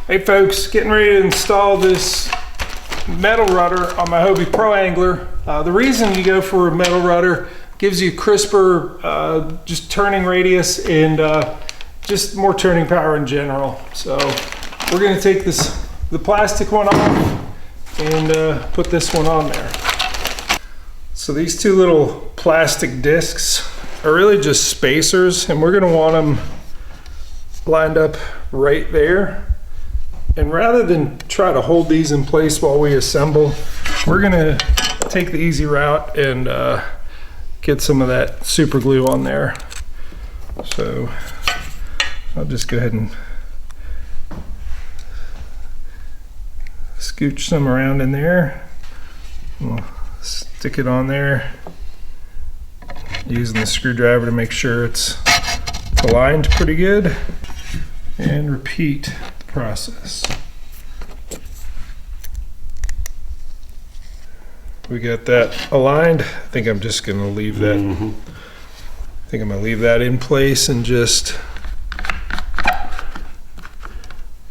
Hey folks, getting ready to install this metal rudder on my Hobie Pro Angler. The reason you go for a metal rudder, gives you crisper just turning radius and just more turning power in general. So we're going to take the plastic one off and put this one on there. So these two little plastic discs are really just spacers, and we're going to want them lined up right there. And rather than try to hold these in place while we assemble, we're gonna take the easy route and get some of that super glue on there. So I'll just go ahead and scooch some around in there. We'll stick it on there using the screwdriver to make sure it's aligned pretty good, and repeat process. We got that aligned. I think I'm just going to leave that. I think I'm going to leave that in place and just.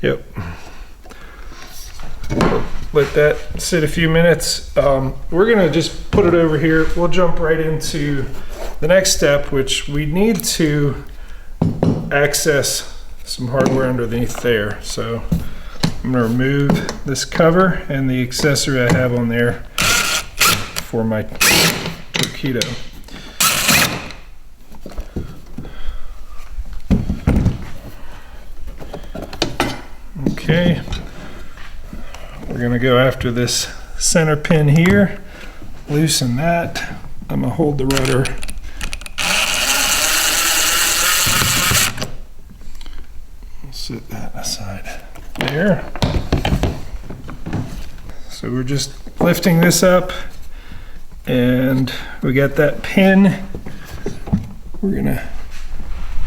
Yep. Let that sit a few minutes. We're going to just put it over here. We'll jump right into the next step, which we need to access some hardware underneath there. So I'm going to remove this cover and the accessory I have on there for my torpedo. Okay, we're going to go after this center pin here, loosen that. I'm going to hold the rudder. Set that aside there. So we're just lifting this up, and we got that pin.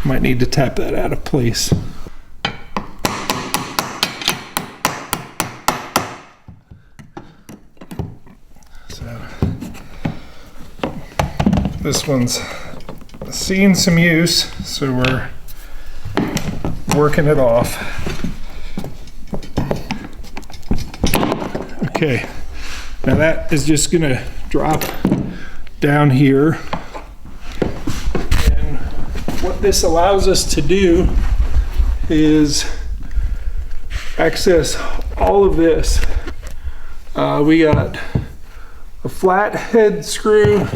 Might need to tap that out of place. So this one's seen some use, so we're working it off. Okay, now that is just going to drop down here, and what this allows us to do is access all of this. We got a flat head screw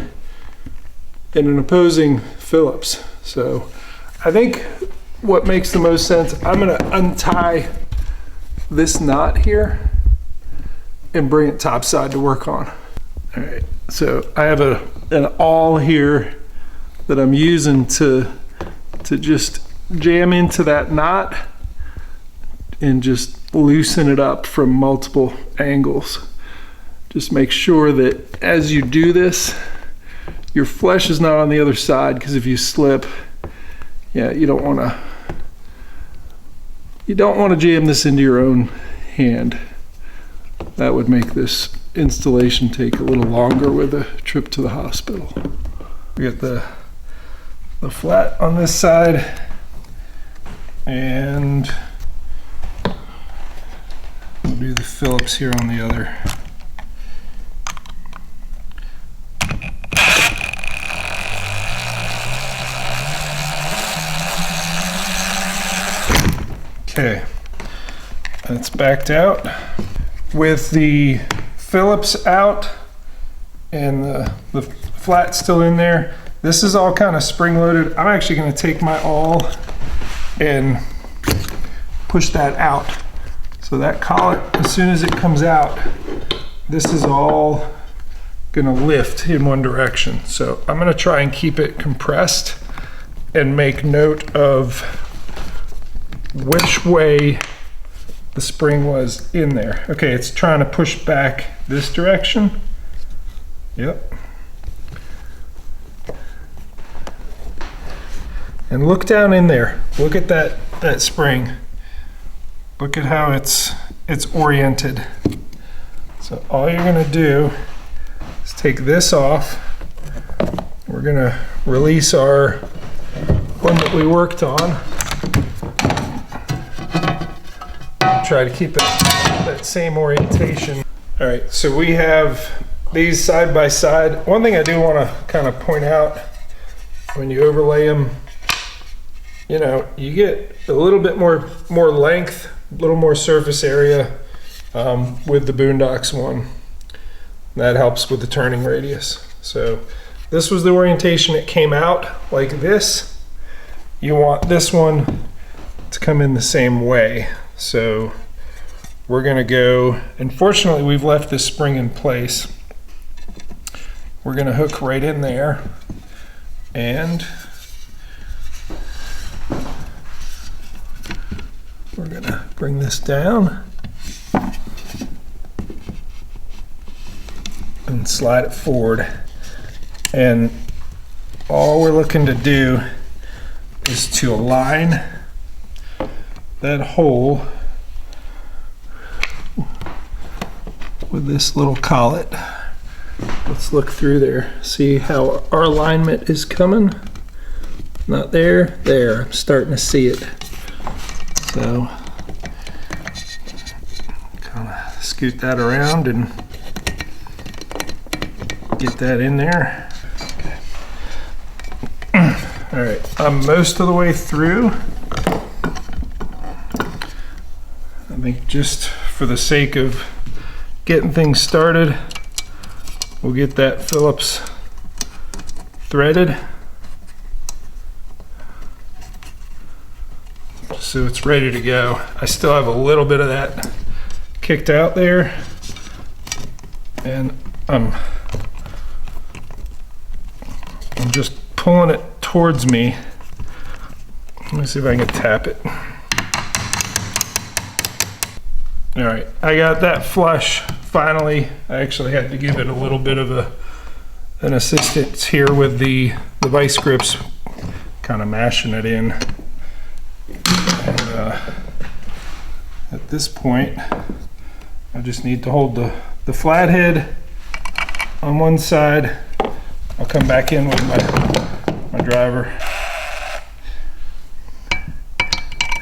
and an opposing Phillips. So I think what makes the most sense, I'm going to untie this knot here and bring it topside to work on. All right, so I have an awl here that I'm using to just jam into that knot and just loosen it up from multiple angles. Just make sure that as you do this, your flesh is not on the other side, because if you slip, yeah, you don't want to jam this into your own hand. That would make this installation take a little longer with a trip to the hospital. We got the flat on this side, and we'll do the Phillips here on the other. Okay, that's backed out. With the Phillips out and the flat still in there, this is all kind of spring loaded. I'm actually going to take my awl and push that out. So that collet, as soon as it comes out, this is all going to lift in one direction. So I'm going to try and keep it compressed and make note of which way the spring was in there. Okay, it's trying to push back this direction. Yep. And look down in there. Look at that spring. Look at how it's oriented. So all you're gonna do is take this off. We're gonna release our one that we worked on. try to keep it that same orientation. All right, so we have these side by side. One thing I do want to kind of point out, when you overlay them, you know, you get a little bit more length, a little more surface area with the Boonedox one. That helps with the turning radius. So this was the orientation it came out, like this. You want this one to come in the same way. So we're gonna go, unfortunately we've left this spring in place. We're gonna hook right in there, and we're gonna bring this down and slide it forward. And all we're looking to do is to align that hole with this little collet. Let's look through there, see how our alignment is coming. Not there, there. I'm starting to see it. So kind of scoot that around and get that in there. Okay. All right, I'm most of the way through. I think just for the sake of getting things started, we'll get that Phillips threaded so it's ready to go. I still have a little bit of that kicked out there, and I'm just pulling it towards me. Let me see if I can tap it. All right, I got that flush finally. I actually had to give it a little bit of an assistance here with the vice grips, kind of mashing it in. And at this point, I just need to hold the flathead on one side. I'll come back in with my driver.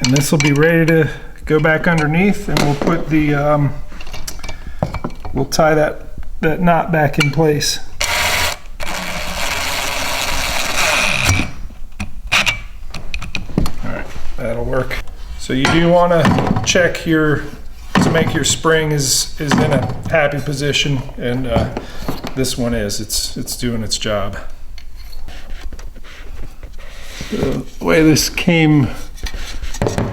And this will be ready to go back underneath, and we'll put the we'll tie that knot back in place. All right, that'll work. So you do want to check to make your spring is in a happy position, and this one is. It's doing its job. The way this came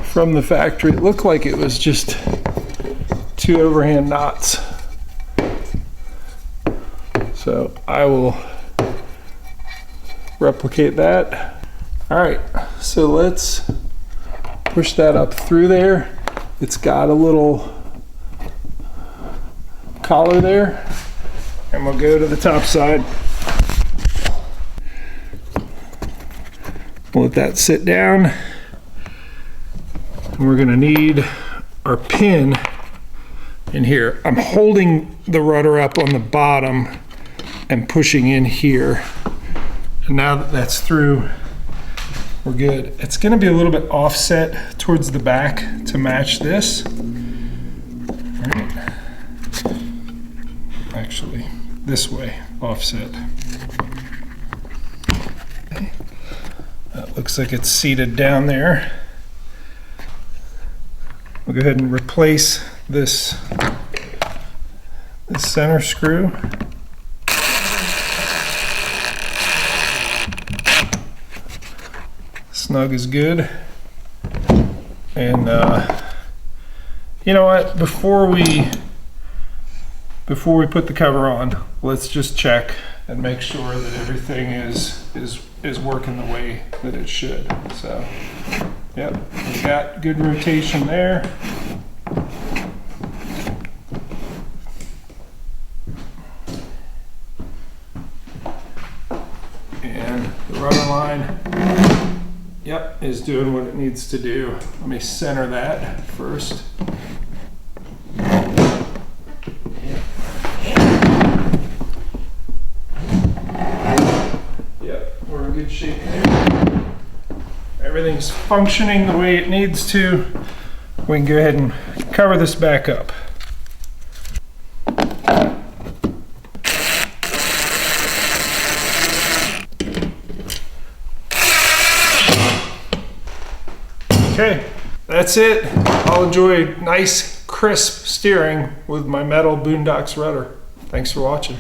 from the factory, it looked like it was just 2 overhand knots. So I will replicate that. All right, so let's push that up through there. It's got a little collar there, and we'll go to the top side. We'll let that sit down. We're gonna need our pin in here. I'm holding the rudder up on the bottom and pushing in here. And now that that's through, we're good. It's gonna be a little bit offset towards the back to match this. Right. Actually, this way, offset. Okay. That looks like it's seated down there. We'll go ahead and replace this center screw. Snug is good. And you know what? Before we put the cover on, let's just check and make sure that everything is working the way that it should. So. Yep, we've got good rotation there. And the rudder line, yep, is doing what it needs to do. Let me center that first. Yep, we're in good shape there. Everything's functioning the way it needs to. We can go ahead and cover this back up. Okay, that's it. I'll enjoy nice, crisp steering with my metal Boonedox rudder. Thanks for watching.